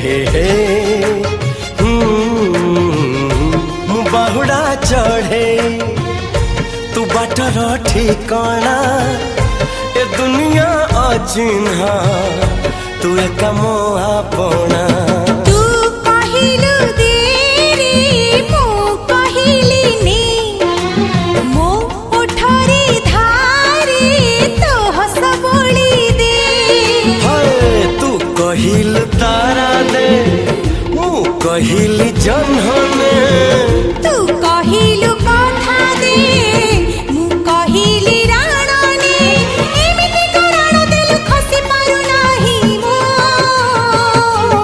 हे मु बाहुड़ा चढ़े तू बाटर ठिकाना ए दुनिया अचिन्हा तू एक मो आपना कहिल तारा दे मु कहिल जन्हने